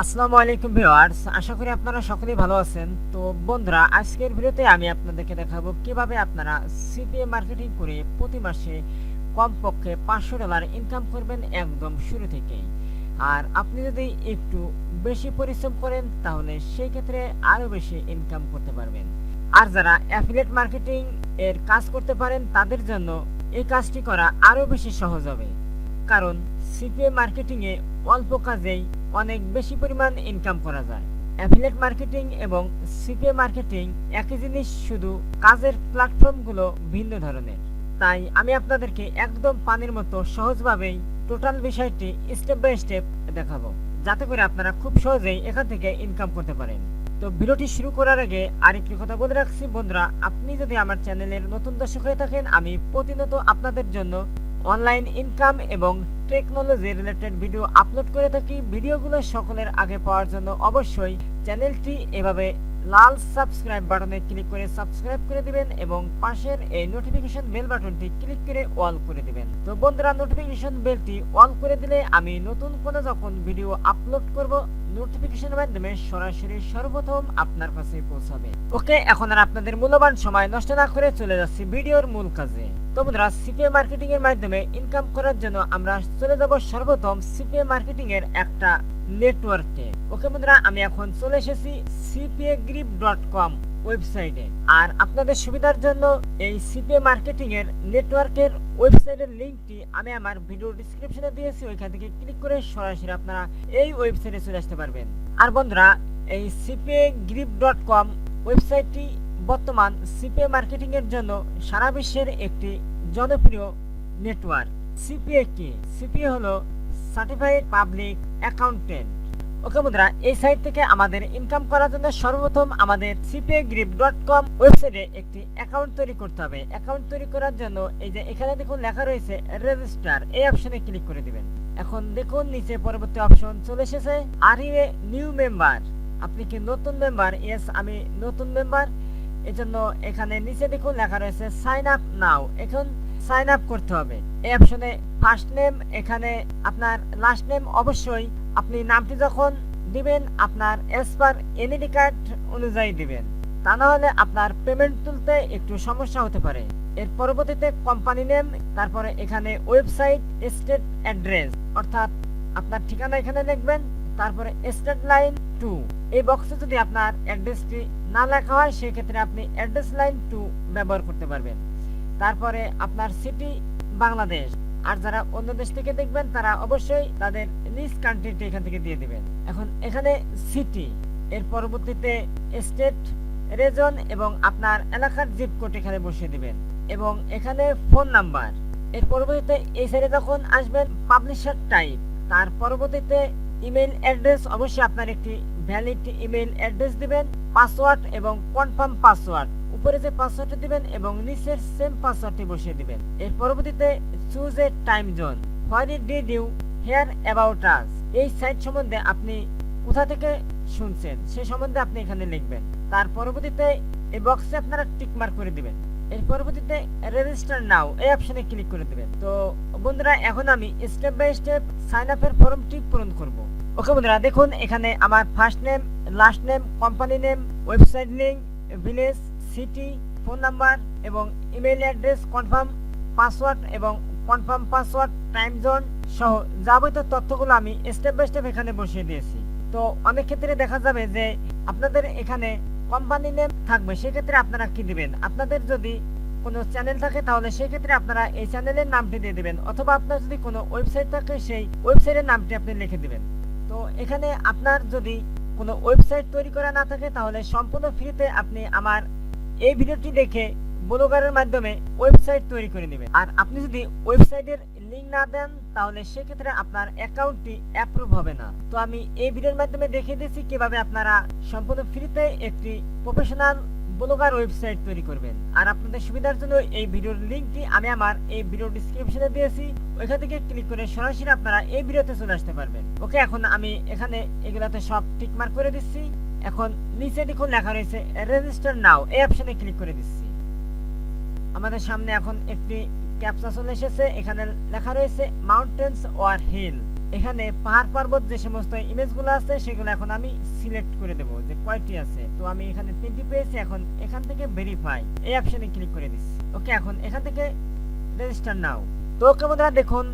আসসালামু আলাইকুম ভিউয়ার্স, আশা করি আপনারা সকলেই ভালো আছেন। তো বন্ধুরা, আজকের ভিডিওতে আমি আপনাদেরকে দেখাবো কিভাবে আপনারা সিপিএ মার্কেটিং করে প্রতি মাসে কমপক্ষে $500 ইনকাম করবেন একদম শুরু থেকেই। আর আপনি যদি একটু বেশি পরিশ্রম করেন তাহলে সেই ক্ষেত্রে আরো বেশি ইনকাম করতে পারবেন। আর যারা অ্যাফিলিয়েট মার্কেটিং এর কাজ করতে পারেন তাদের জন্য এই কাজটি করা আরো বেশি সহজ হবে, কারণ সিপিএ মার্কেটিং এ অল্প কাজেই অনেক বেশি পরিমাণ ইনকাম করা যায়। অ্যাফিলিয়েট মার্কেটিং এবং সিপিএ মার্কেটিং একই জিনিস, শুধু কাজের প্ল্যাটফর্মগুলো ভিন্ন ধরনের। তাই আমি আপনাদেরকে একদম পানির মতো সহজভাবেই টোটাল বিষয়টি স্টেপ বাই স্টেপ দেখাবো, যাতে করে আপনারা খুব সহজেই এখান থেকে ইনকাম করতে পারেন। তো ভিডিওটি শুরু করার আগে আরেকটি কথা বলে রাখছি বন্ধুরা, আপনি যদি আমার চ্যানেলের নতুন দর্শক হয়ে থাকেন, আমি প্রতিনিয়ত আপনাদের জন্য অনলাইন ইনকাম এবং টেকনোলজি রিলেটেড ভিডিও আপলোড করে থাকি। ভিডিওগুলো সকলের আগে পাওয়ার জন্য অবশ্যই চ্যানেলটি এভাবে লাল সাবস্ক্রাইব বাটনে ক্লিক করে সাবস্ক্রাইব করে দিবেন এবং পাশের এই নোটিফিকেশন বেল বাটনটি ক্লিক করে অল করে দিবেন। তো বন্ধুরা, নোটিফিকেশন বেলটি অল করে দিলে আমি নতুন কোনো যখন ভিডিও আপলোড করব, নোটিফিকেশনের মাধ্যমে সরাসরি সর্বপ্রথম আপনার কাছে পৌঁছাবে। ওকে, এখন আর আপনাদের মূল্যবান সময় নষ্ট না করে চলে যাচ্ছি ভিডিওর মূল কাজে। তো বন্ধুরা, সিপিএ মার্কেটিং এর মাধ্যমে ইনকাম করার জন্য আমরা চলে যাব সর্বপ্রথম সিপিএ মার্কেটিং এর একটা নেটওয়ার্কে। ওকে বন্ধুরা, আমি এখন চলে এসেছি CPAGrip.com ওয়েবসাইটে। আর আপনাদের সুবিধার জন্য এই সিপিএ মার্কেটিং এর নেটওয়ার্কের ওয়েবসাইটের লিংকটি আমি আমার ভিডিও ডেসক্রিপশনে দিয়েছি, ওইখান থেকে ক্লিক করে সরাসরি আপনারা এই ওয়েবসাইটে চলে আসতে পারবেন। আর বন্ধুরা, এই CPAGrip.com ওয়েবসাইটটি বর্তমান সিপিএ মার্কেটিং এর জন্য সারা বিশ্বের একটি জনপ্রিয় নেটওয়ার্ক। সিপিএ কি? সিপিএ হলো সার্টিফাইড পাবলিক অ্যাকাউন্টেন্ট। ওকে বন্ধুরা, এই সাইট থেকে আমাদের ইনকাম করার জন্য সর্বপ্রথম আমাদের CPAGrip.com ওয়েবসাইটে একটি অ্যাকাউন্ট তৈরি করতে হবে। অ্যাকাউন্ট তৈরি করার জন্য এই যে এখানে দেখুন লেখা রয়েছে রেজিস্টার, এই অপশনে ক্লিক করে দিবেন। এখন দেখুন নিচে পরবর্তী অপশন চলে এসেছে, are U a new member? আপনি কি নতুন মেম্বার? ইয়েস, আমি নতুন মেম্বার। এজন্য এখানে নিচে দেখুন লেখা রয়েছে সাইন আপ নাও। এখন সাইন আপ করতে হবে। এই অপশনে ফার্স্ট নেম, এখানে আপনার লাস্ট নেম অবশ্যই আপনি নামটি যখন দিবেন আপনার এস পার এনআইডি কার্ড অনুযায়ী দিবেন, তা না হলে আপনার পেমেন্ট তুলতে একটু সমস্যা হতে পারে। এর পরবর্তীতে কোম্পানি নেম, তারপরে এখানে ওয়েবসাইট স্টেট অ্যাড্রেস, অর্থাৎ আপনার ঠিকানা এখানে লিখবেন। তারপরে স্টেট লাইন 2, এই বক্সে যদি আপনার অ্যাড্রেসটি না লেখা হয় সেক্ষেত্রে আপনি অ্যাড্রেস লাইন 2 ব্যবহার করতে পারবেন। তারপরে আপনার সিটি বাংলাদেশ, আর যারা অন্য দেশ থেকে দেখবেন তারা অবশ্যই তাদের নিজ কান্ট্রিটি এখান থেকে দিয়ে দিবেন। এখন এখানে সিটি, এর পরবর্তীতে স্টেট, রিজন এবং আপনার এলাকার জিপ কোড এখানে বসিয়ে দিবেন এবং এখানে ফোন নাম্বার। এর পরবর্তীতে এই সাইডে যখন আসবেন পাবলিশার টাইপ, তার পরবর্তীতে ইমেল অ্যাড্রেস, অবশ্যই আপনার একটি ভ্যালিড ইমেল অ্যাড্রেস দিবেন, পাসওয়ার্ড এবং কনফার্ম পাসওয়ার্ড, উপরে যে পাসওয়ার্ডটি দিবেন এবং নিচের সেম পাসওয়ার্ডটি বসিয়ে দিবেন। এর পরবর্তীতে choose a time zone, what did you hear about us, এই সাইট সম্বন্ধে আপনি কোথা থেকে শুনছেন সেই সম্বন্ধে আপনি এখানে লিখবেন। তার পরবর্তীতে এই বক্সে আপনারা টিক মার্ক করে দিবেন। এর পরবর্তীতে রেজিস্টার নাও, এই অপশনে ক্লিক করে দিবেন। তো বন্ধুরা, এখন আমি স্টেপ বাই স্টেপ সাইন আপের ফর্মটি পূরণ করব। ওকে বন্ধুরা, দেখুন এখানে আমার first name, last name, company name, website link, village, city, phone number এবং ইমেল অ্যাড্রেস, কনফার্ম পাসওয়ার্ড এবং কনফার্ম পাসওয়ার্ড, টাইম জোন সহ যাবতীয় তথ্যগুলো আমি স্টেপ বাই স্টেপ এখানে বসিয়ে দিয়েছি। তো অনেক ক্ষেত্রে দেখা যাবে যে আপনাদের এখানে কোম্পানি নেম থাকবে, সেক্ষেত্রে আপনারা কি দিবেন? আপনাদের যদি কোনো চ্যানেল থাকে তাহলে সেক্ষেত্রে আপনারা এই চ্যানেলের নামটি দিয়ে দিবেন, অথবা আপনার যদি কোনো ওয়েবসাইট থাকে সেই ওয়েবসাইটের নামটি আপনি লিখে দিবেন। তো এখানে আপনার যদি কোনো ওয়েবসাইট তৈরি করা না থাকে তাহলে সম্পূর্ণ ফ্রিতে আপনি আমার এই ভিডিওটি দেখে ব্লগারের মাধ্যমে ওয়েবসাইট তৈরি করে নেবেন। আর আপনি যদি ওয়েবসাইটের লিংক না দেন তাহলে সেক্ষেত্রে আপনার অ্যাকাউন্টটি অ্যাপ্রুভ হবে না। তো আমি এই ভিডিওর মাধ্যমে দেখিয়ে দিচ্ছি কিভাবে আপনারা সম্পূর্ণ ফ্রিতে একটি প্রফেশনাল ব্লগার ওয়েবসাইট তৈরি করবেন। আর আপনাদের সুবিধার জন্য এই ভিডিওর লিংকটি আমি আমার এই ভিডিও ডেসক্রিপশনে দিয়েছি, ওইখান থেকে ক্লিক করে সরাসরি আপনারা এই ভিডিওতে চলে আসতে পারবেন। ওকে, এখন আমি এখানে এগুলাতে সব টিক মার্ক করে দিচ্ছি। এখন নিচে দেখুন লেখা রয়েছে রেজিস্টার নাও, এই অপশনে ক্লিক করে দিচ্ছি। আমাদের সামনে এখন একটি ক্যাপচা চলে এসেছে, এখানে লেখা রয়েছে মাউন্টেন্স ওর হিল। এখানে পাহাড় পর্বত যে সমস্ত ইমেজগুলো আছে সেগুলো এখন আমি সিলেক্ট করে দেব যে কয়টি আছে। তো আমি এখানে 3টি পেয়েছি। এখন এখান থেকে ভেরিফাই এই অপশনে ক্লিক করে দিচ্ছি। ওকে, এখন এখান থেকে রেজিস্টার নাও। তো ওকে বন্ধুরা, দেখুন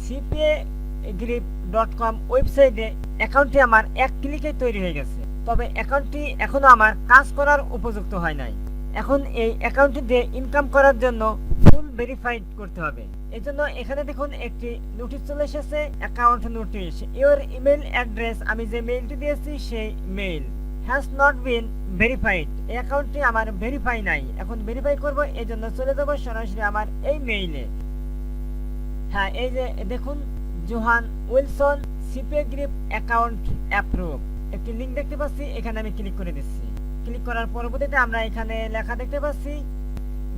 cpagrip.com ওয়েবসাইটে অ্যাকাউন্টটি আমার এক ক্লিকেই তৈরি হয়ে গেছে। তবে অ্যাকাউন্টটি এখনো আমার কাজ করার উপযুক্ত হয় নাই। এখন এই অ্যাকাউন্টটি দিয়ে ইনকাম করার জন্য ফুল ভেরিফাইড করতে হবে। এজন্য এখানে দেখুন একটি নোটিশ চলে এসেছে, account notice. Your email address, আমি যে মেইলটি দিয়েছি সেই mail has not been verified. এই অ্যাকাউন্টটি আমার ভেরিফাই নাই। এখন ভেরিফাই করব, এই জন্য চলে যাব সরাসরি আমার এই মেইলে। হ্যাঁ, এই যে দেখুন Johan Wilson CPAGrip account approve একটি লিঙ্ক দেখতে পাচ্ছি। এখানে আমি ক্লিক করে দিচ্ছি। ক্লিক করার পরবর্তীতে আমরা এখানে লেখা দেখতে পাচ্ছি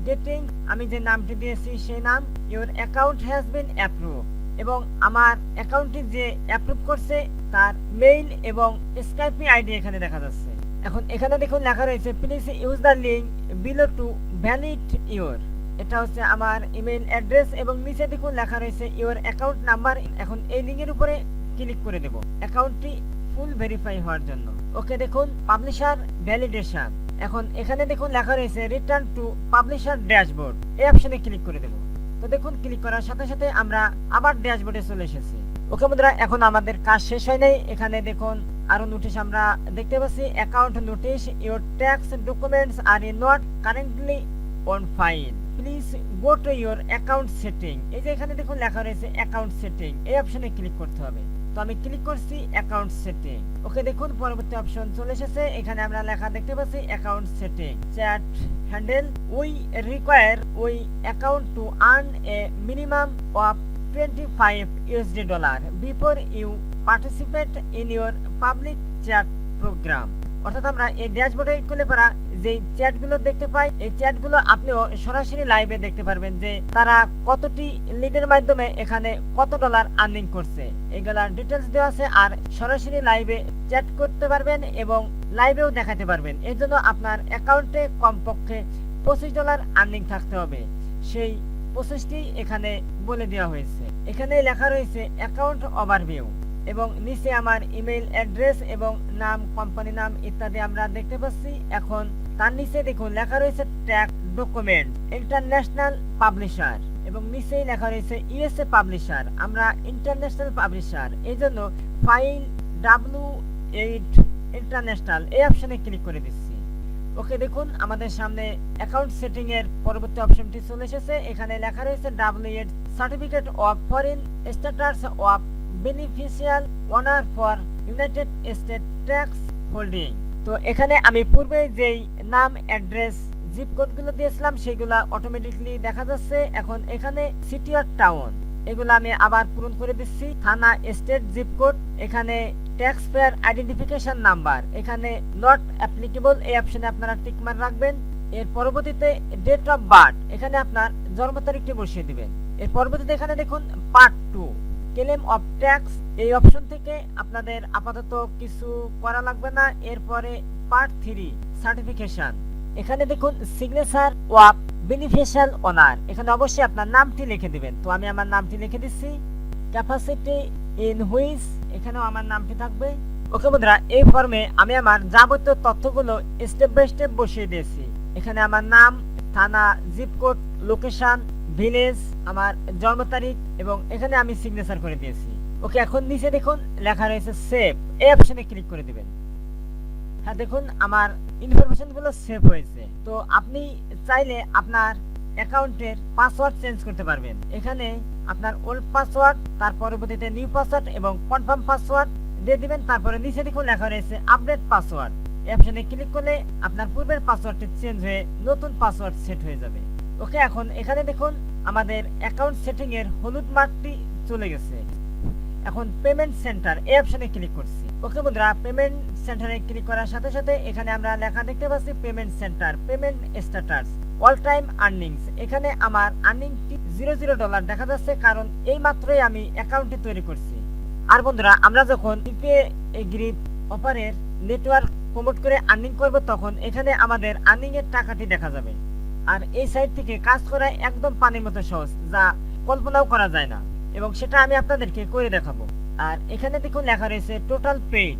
গেটিং, আমি যে নামটি দিয়েছি সেই নাম, your account has been approve, এবং আমার অ্যাকাউন্টটি যে অ্যাপ্রুভ করছে তার মেইল এবং স্কাইপি আইডি এখানে দেখা যাচ্ছে। এখন এখানে দেখুন লেখা রয়েছে please use the link below to valid your. এটা হচ্ছে আমার ইমেল অ্যাড্রেস এবং নিচে দেখুন লেখা রয়েছে ইওর অ্যাকাউন্ট নাম্বার। এখন এই লিঙ্কের উপরে ক্লিক করে দেব অ্যাকাউন্টটি ফুল ভেরিফাই হওয়ার জন্য। ওকে, দেখুন পাবলিশার ভ্যালিডেশন। এখন এখানে দেখুন লেখা রয়েছে রিটার্ন টু পাবলিশার ড্যাশবোর্ড, এই অপশনে ক্লিক করে দেব। তো দেখুন ক্লিক করার সাথে সাথে আমরা আবার ড্যাশবোর্ডে চলে এসেছি। ওকে বন্ধুরা, এখন আমাদের কাজ শেষ হয় নাই। এখানে দেখুন আরো নোটিশ আমরা দেখতে পাচ্ছি, account notice, your tax documents are not currently on file, please go to your account setting. এই যে এখানে দেখুন লেখা রয়েছে অ্যাকাউন্ট সেটিং, এই অপশনে ক্লিক করতে হবে। তো আমি ক্লিক করছি অ্যাকাউন্ট সেটিং। ওকে, দেখুন পরবর্তী অপশন চলে এসেছে। এখানে আমরা লেখা দেখতে পাচ্ছি account setting chat handle, we require we account to earn a minimum of $25 before you participate in your public chat program. অর্থাৎ আমরা এই ড্যাশবোর্ডে খুলে পড়া যে চ্যাটগুলো দেখতে পাই, এই চ্যাটগুলো আপনিও সরাসরি লাইভে দেখতে পারবেন যে তারা কতটি লিডের মাধ্যমে এখানে কত ডলার আর্নিং করছে, এগুলার ডিটেলস দেওয়া আছে। আর সরাসরি লাইভে চ্যাট করতে পারবেন এবং লাইভেও দেখাতে পারবেন। এর জন্য আপনার অ্যাকাউন্টে কমপক্ষে $25 আর্নিং থাকতে হবে। সেই প্রসেসটি এখানে বলে দেওয়া হয়েছে। এখানে লেখা রয়েছে অ্যাকাউন্ট ওভারভিউ এবং নিচে আমার ইমেল অ্যাড্রেস এবং নাম, কোম্পানি নাম ইত্যাদি আমরা দেখতে পাচ্ছি। এখন তার নিচে দেখুন লেখা রয়েছে ট্যাগ ডকুমেন্ট, ইন্টারন্যাশনাল পাবলিশার, এবং নিচেই লেখা রয়েছে ইউএসএ পাবলিশার, আমরা ইন্টারন্যাশনাল পাবলিশার। এই জন্য ফাইল W8 ইন্টারন্যাশনাল এই অপশনে ক্লিক করে দিচ্ছি। ওকে, দেখুন আমাদের সামনে অ্যাকাউন্ট সেটিং এর পরবর্তী অপশনটি চলে এসেছে। এখানে লেখা রয়েছে W8 certificate of foreign status of beneficial owner for United state tax holding. তো এখানে আমি পূর্বে যেই নাম, অ্যাড্রেস, জিপ কোডগুলো দিয়েছিলাম সেগুলো অটোমেটিকলি দেখা যাচ্ছে। এখন এখানে সিটি আর টাউন এগুলো আমি আবার পূরণ করে দিচ্ছি। থানা, স্টেট, জিপ কোড, এখানে ট্যাক্স পেয়ার আইডেন্টিফিকেশন নাম্বার, এখানে নট অ্যাপ্লিকেবল এই অপশনে আপনারা টিক মার রাখবেন। এর পরবর্তীতে ডেট অফ বার্থ, এখানে আপনার জন্ম তারিখটি বসিয়ে দিবেন। এর পরবর্তীতে এখানে দেখুন পার্ট 2 ক্লেম অফ ট্যাক্স, এই অপশন থেকে আপনাদের আপাতত কিছু করা লাগবে না। এরপরে পার্ট 3 সার্টিফিকেশন, এখানে দেখুন সিগনেচার অফ বেনিফিশিয়াল ওনার, এখানে অবশ্যই আপনার নামটি লিখে দিবেন। তো আমি আমার নামটি লিখে দিচ্ছি। ক্যাপাসিটি ইন হুইচ, এখানেও আমার নামটি থাকবে। ওকে বন্ধুরা, এই ফর্মে আমি আমার যাবতীয় তথ্যগুলো স্টেপ বাই স্টেপ বসিয়ে দিয়েছি। এখানে আমার নাম, থানা, জিপ কোড, লোকেশন, ভিলেজ, আমার জন্ম তারিখ এবং এখানে আমি সিগনেচার করে দিয়েছি। ওকে, এখন নিচে দেখুন লেখা রয়েছে সেভ, এই অপশনে ক্লিক করে দিবেন। হ্যাঁ, দেখুন আমার ইনফরমেশন গুলো সেভ হয়েছে। তো আপনি চাইলে আপনার অ্যাকাউন্টের পাসওয়ার্ড চেঞ্জ করতে পারবেন। এখানে আপনার ওল্ড পাসওয়ার্ড, তার পরবর্তীতে নিউ পাসওয়ার্ড এবং কনফার্ম পাসওয়ার্ড দিয়ে দিবেন। তারপরে নিচে দেখুন লেখা রয়েছে আপডেট পাসওয়ার্ড, এই অপশনে ক্লিক করলে আপনার পূর্বের পাসওয়ার্ডটি চেঞ্জ হয়ে নতুন পাসওয়ার্ড সেট হয়ে যাবে। ওকে, এখন এখানে দেখুন আমাদের অ্যাকাউন্ট সেটিং এর হলুদ মার্কটি চলে গেছে। এখন পেমেন্ট সেন্টার এই অপশনে ক্লিক করছি। ওকে বন্ধুরা, পেমেন্ট সেন্টারে ক্লিক করার সাথে সাথে এখানে আমরা লেখা দেখতে পাচ্ছি payment centre, payment status, all time earnings. এখানে আমার আর্নিংটি $0 দেখা যাচ্ছে, কারণ এই মাত্রই আমি অ্যাকাউন্টটি তৈরি করছি। আর বন্ধুরা, আমরা যখন CPAGrip অফারের নেটওয়ার্ক প্রমোট করে আর্নিং করব তখন এখানে আমাদের আর্নিং এর টাকাটি দেখা যাবে। আর এই সাইট থেকে কাজ করা একদম পানির মতো সহজ, যা কল্পনাও করা যায় না। এবং সেটা আমি আপনাদেরকে করে দেখাবো। আর এখানে দেখুন লেখা রয়েছে টোটাল পেইড,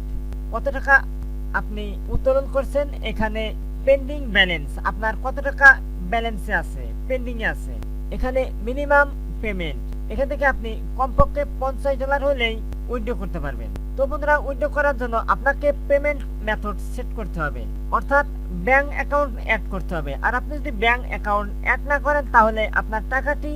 কত টাকা আপনি উত্তোলন করছেন। এখানে পেন্ডিং ব্যালেন্স, আপনার কত টাকা ব্যালেন্সে আছে, পেন্ডিং এ আছে। এখানে মিনিমাম পেমেন্ট, এখান থেকে আপনি কমপক্ষে $50 হলেই উইথড্র করতে পারবেন। তো বন্ধুরা, উইথড্র করার জন্য আপনাকে পেমেন্ট মেথড সেট করতে হবে, অর্থাৎ ব্যাংক অ্যাকাউন্ট অ্যাড করতে হবে। আর আপনি যদি ব্যাংক অ্যাকাউন্ট অ্যাড না করেন তাহলে আপনার টাকাটি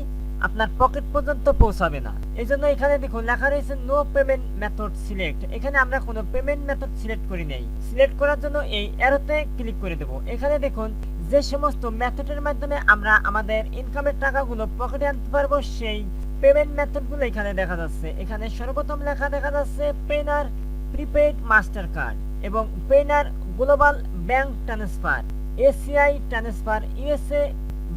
আপনার পকেট পর্যন্ত পৌঁছাবে না। এই জন্য এখানে দেখুন লেখা রয়েছে নো পেমেন্ট মেথড সিলেক্ট। এখানে আমরা কোনো পেমেন্ট মেথড সিলেক্ট করি নাই। সিলেক্ট করার জন্য এই অ্যারোতে ক্লিক করে দেব। এখানে দেখুন যে সমস্ত মেথডের মাধ্যমে আমরা আমাদের ইনকামের টাকাগুলো পকেটে আনতে পারবো সেই পেমেন্ট মেথডগুলো এখানে দেখা যাচ্ছে। এখানে সর্বপ্রথম লেখা দেখা যাচ্ছে পেনার প্রিপেইড মাস্টার কার্ড এবং Payoneer global bank transfer, ACH transfer, USA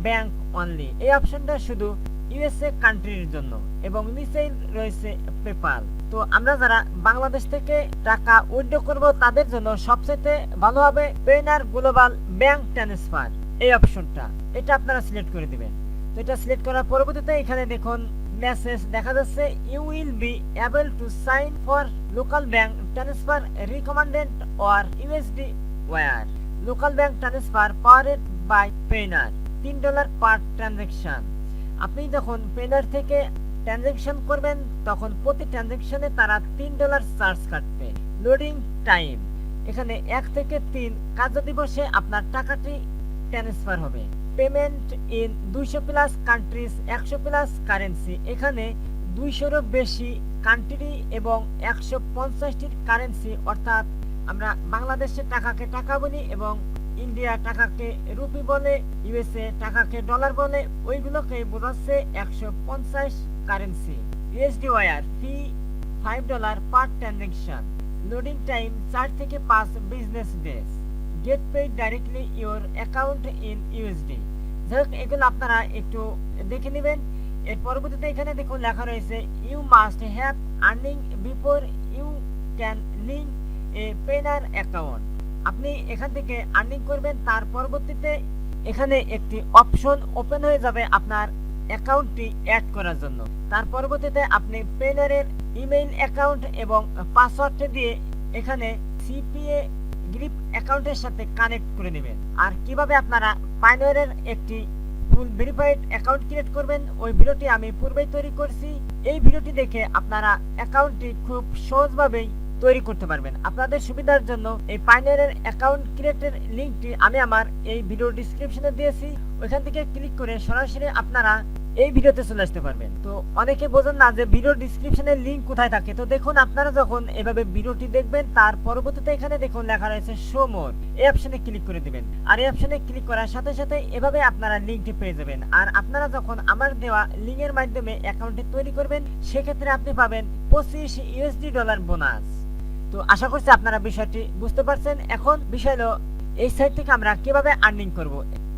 bank only. এই অপশনটা শুধু ইউএসএ কান্ট্রির জন্য এবং নিচেই রয়েছে পেপাল। তো আমরা যারা বাংলাদেশ থেকে টাকা উইথড্র করব তাদের জন্য সবচেয়ে ভালো হবে পেনার গ্লোবাল ব্যাংক ট্রান্সফার, এই অপশনটা। এটা আপনারা সিলেক্ট করে দিবেন। তো এটা সিলেক্ট করার পরবর্তীতে এখানে দেখুন মেসেজ দেখা যাচ্ছে you will be able to sign for local bank transfer recommended or USD wire local bank transfer powered by Payoneer, $3 per transaction. আপনি যখন পেনার থেকে ট্রানজাকশন করবেন তখন প্রতি ট্রানজাকশনে তারা $3 চার্জ কাটবে। লোডিং টাইম, এখানে 1 থেকে 3 কার্যদিবসে আপনার টাকাটি ট্রান্সফার হবে। Payment in 200+ countries, 100+ currency. এখানে 200-এরও বেশি কান্ট্রি এবং 150টির কারেন্সি, অর্থাৎ আমরা বাংলাদেশে টাকাকে টাকা বলি এবং ইন্ডিয়া টাকাকে রুপি বলে, ইউএসএ টাকাকে ডলার বলে, ওইগুলোকে বোঝাচ্ছে 150 কারেন্সি। ইউএসডি ওয়্যার ফি $5 পার ট্রানজাকশন। লোডিং টাইম 4 থেকে 5 business days. Gate paid directly your account in USD. যাই হোক, এগুলো আপনারা একটু দেখে নেবেন। এর পরবর্তীতে এখানে দেখুন লেখা রয়েছে you must have earning before you can link a Payoneer account. আপনি এখান থেকে আর্নিং করবেন, তার পরবর্তীতে এখানে একটি অপশন ওপেন হয়ে যাবে আপনার অ্যাকাউন্টটি অ্যাড করার জন্য। তার পরবর্তীতে আপনি পেনারের ইমেইল অ্যাকাউন্ট এবং পাসওয়ার্ডটা দিয়ে এখানে CPAGrip অ্যাকাউন্টের সাথে কানেক্ট করে নেবেন। আর কিভাবে আপনারা পাইনিয়ারের একটি ফুল ভেরিফাইড অ্যাকাউন্ট ক্রিয়েট করবেন ওই ভিডিওটি আমি পূর্বেই তৈরি করছি। এই ভিডিওটি দেখে আপনারা অ্যাকাউন্টটি খুব সহজভাবেই তৈরি করতে পারবেন। আপনাদের সুবিধার জন্য এই পাইনিয়ারের অ্যাকাউন্ট ক্রিয়েটের লিংকটি আমি আমার এই ভিডিও ডেসক্রিপশনে দিয়েছি। ওইখান থেকে ক্লিক করে সরাসরি আপনারা এই ভিডিওতে চলে আসতে পারবেন। তো অনেকে বোঝেন না যে ভিডিও ডেসক্রিপশনের লিংক কোথায় থাকে। তো দেখুন, আপনারা যখন এভাবে ভিডিওটি দেখবেন তার পরবর্তীতে এখানে দেখুন লেখা রয়েছে শো মোর, এই অপশনে ক্লিক করে দিবেন। আর এই অপশনে ক্লিক করার সাথে সাথে এভাবে আপনারা লিংকটি পেয়ে যাবেন। আর আপনারা যখন আমার দেওয়া লিংকের মাধ্যমে অ্যাকাউন্টটি তৈরি করবেন সেক্ষেত্রে আপনি পাবেন $25 বোনাস। তো আশা করছি আপনারা বিষয়টি বুঝতে পারছেন। এখন বিষয় হলো এই সাইট থেকে আমরা কিভাবে আর্নিং করব।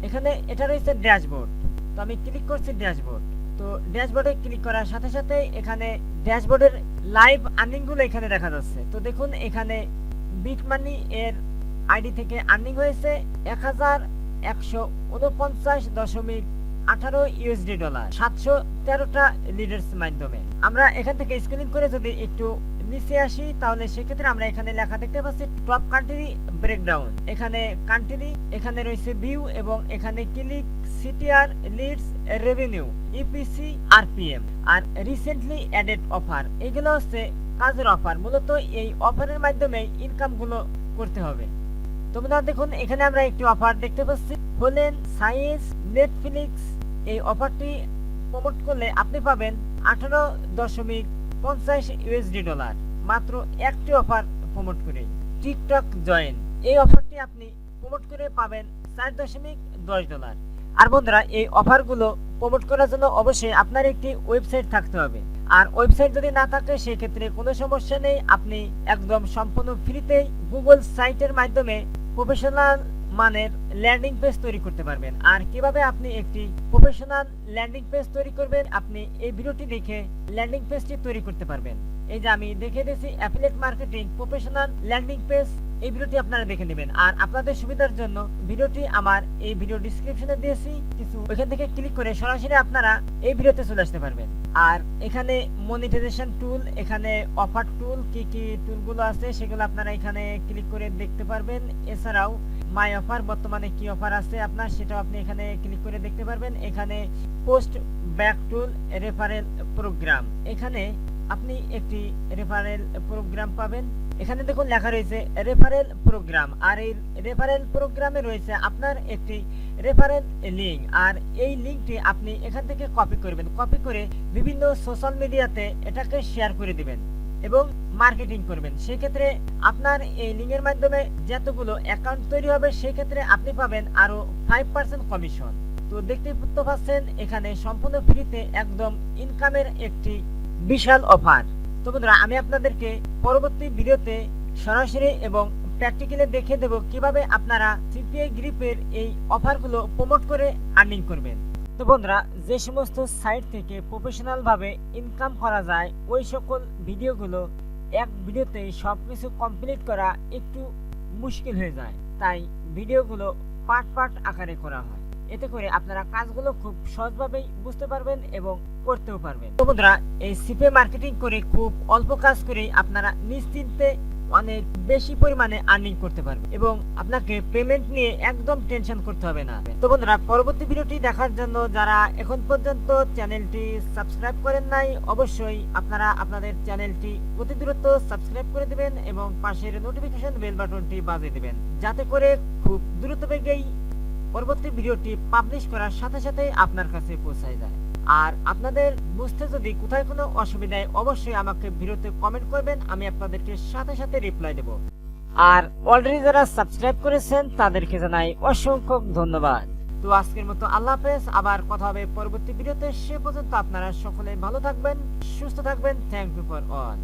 এখানে এটা রয়েছে ড্যাশবোর্ড। তো আমি ক্লিক করছি ড্যাশবোর্ড। তো ড্যাশবোর্ডে ক্লিক করার সাথে সাথে এখানে ড্যাশবোর্ডের লাইভ আর্নিং গুলো এখানে দেখা যাচ্ছে। তো দেখুন এখানে বিট মানি এর আইডি থেকে আর্নিং হয়েছে $1149.18 $713টা লিডার্স মাধ্যমে। আমরা এখান থেকে স্ক্রিন করে যদি একটু নিচে আসি তাহলে সেক্ষেত্রে আমরা এখানে লেখা দেখতে পাচ্ছি টপ কান্ট্রি ব্রেকডাউন। এখানে কান্ট্রি, এখানে রয়েছে ভিউ এবং এখানে click, CTR, leads, revenue, EPC, RPM আর রিসেন্টলি অ্যাডেড অফার। এগুলো হচ্ছে কাজের অফার। মূলত এই অফারের মাধ্যমে ইনকাম গুলো করতে হবে। তোমরা দেখুন এখানে আমরা একটি অফার দেখতে পাচ্ছি, হোলেন সাইজ নেটফ্লিক্স। এই অফারটি প্রমোট করলে আপনি পাবেন $18.50 মাত্র একটি অফার প্রমোট করে। টিকটক জয়েন, এই অফারটি আপনি প্রমোট করে পাবেন $4.10। আর বন্ধুরা, এই অফারগুলো প্রমোট করার জন্য অবশ্যই আপনার একটি ওয়েবসাইট থাকতে হবে। আর ওয়েবসাইট যদি না থাকে সেক্ষেত্রে কোনো সমস্যা নেই, আপনি একদম সম্পূর্ণ ফ্রিতেই গুগল সাইটের মাধ্যমে প্রফেশনাল মানের ল্যান্ডিং পেজ তৈরি করতে পারবেন। আর কিভাবে আপনি একটি প্রফেশনাল ল্যান্ডিং পেজ তৈরি করবেন আপনি এই ভিডিওটি দেখে ল্যান্ডিং পেজটি তৈরি করতে পারবেন। এই যে আমি দেখে দিয়েছি affiliate marketing professional landing page, এই ভিডিওটি আপনারা দেখে নেবেন। আর আপনাদের সুবিধার জন্য ভিডিওটি আমার এই ভিডিও ডেসক্রিপশনে দিয়েছি, কিছু ওইখান থেকে ক্লিক করে সরাসরি আপনারা এই ভিডিওতে চলে আসতে পারবেন। আর এখানে মনিটাইজেশন টুল, এখানে অফার টুল, কি কি টুলগুলো আছে সেগুলো আপনারা এখানে ক্লিক করে দেখতে পারবেন। এছাড়াও মাই অফার, বর্তমানে কি অফার আছে আপনার সেটাও আপনি এখানে ক্লিক করে দেখতে পারবেন। এখানে পোস্ট ব্যাক টুল, রেফারেল প্রোগ্রাম, এখানে আপনি একটি রেফারেল প্রোগ্রাম পাবেন। এখানে দেখুন লেখা রয়েছে রেফারেল প্রোগ্রাম, আর এই রেফারেল প্রোগ্রামে রয়েছে আপনার একটি রেফারেল লিংক। আর এই লিংকটি আপনি এখান থেকে কপি করবেন, কপি করে বিভিন্ন সোশ্যাল মিডিয়াতে এটাকে শেয়ার করে দিবেন এবং মার্কেটিং করবেন। সেক্ষেত্রে আপনার এই লিঙ্কের মাধ্যমে যতগুলো অ্যাকাউন্ট তৈরি হবে সেক্ষেত্রে আপনি পাবেন আরো 5% কমিশন। তো দেখতেই তো পাচ্ছেন এখানে সম্পূর্ণ ফ্রিতে একদম ইনকামের একটি বিশাল অফার। তো বন্ধুরা, আমি আপনাদেরকে পরবর্তী ভিডিওতে সরাসরি এবং প্র্যাকটিক্যালি দেখে দেব কিভাবে আপনারা সিপিআই গ্রিপের এই অফারগুলো প্রমোট করে আর্নিং করবেন। তো বন্ধুরা, যে সমস্ত সাইট থেকে প্রফেশনাল ভাবে ইনকাম করা যায় ওই সকল ভিডিওগুলো এক ভিডিওতেই সবকিছু কমপ্লিট করা একটু মুশকিল হয়ে যায়, তাই ভিডিওগুলো পার্ট পার্ট আকারে করা হয়। এতে করে আপনারা কাজগুলো খুব সহজভাবেই বুঝতে পারবেন এবং করতেও পারবেন। তো বন্ধুরা, এই সিপিএ মার্কেটিং করে খুব অল্প কাজ করেই আপনারা নিশ্চিন্তে অনেক বেশি পরিমাণে আর্নিং করতে পারবেন এবং আপনাকে পেমেন্ট নিয়ে একদম টেনশন করতে হবে না। তো বন্ধুরা, পরবর্তী ভিডিওটি দেখার জন্য যারা এখন পর্যন্ত চ্যানেলটি সাবস্ক্রাইব করেন নাই, অবশ্যই আপনারা আপনাদের চ্যানেলটি অতি দ্রুত সাবস্ক্রাইব করে দিবেন এবং পাশের নোটিফিকেশন বেল বাটনটি বাজিয়ে দিবেন, যাতে করে খুব দ্রুত বেগেই পরবর্তী ভিডিওটি পাবলিশ করার সাথে সাথে আপনার কাছে পৌঁছায় যায়। আর আপনাদের বুঝতে যদি কোথায় কোনো অসুবিধায় অবশ্যই আমাকে ভিডিওতে কমেন্ট করবেন, আমি আপনাদেরকে সাথে সাথে রিপ্লাই দেব। আর অলরেডি যারা সাবস্ক্রাইব করেছেন তাদেরকে জানাই অসংখ্য ধন্যবাদ। তো আজকের মতো আল্লাহ হাফেজ, আবার কথা হবে পরবর্তী ভিডিওতে। সে পর্যন্ত আপনারা সকলে ভালো থাকবেন, সুস্থ থাকবেন। Thank you for all.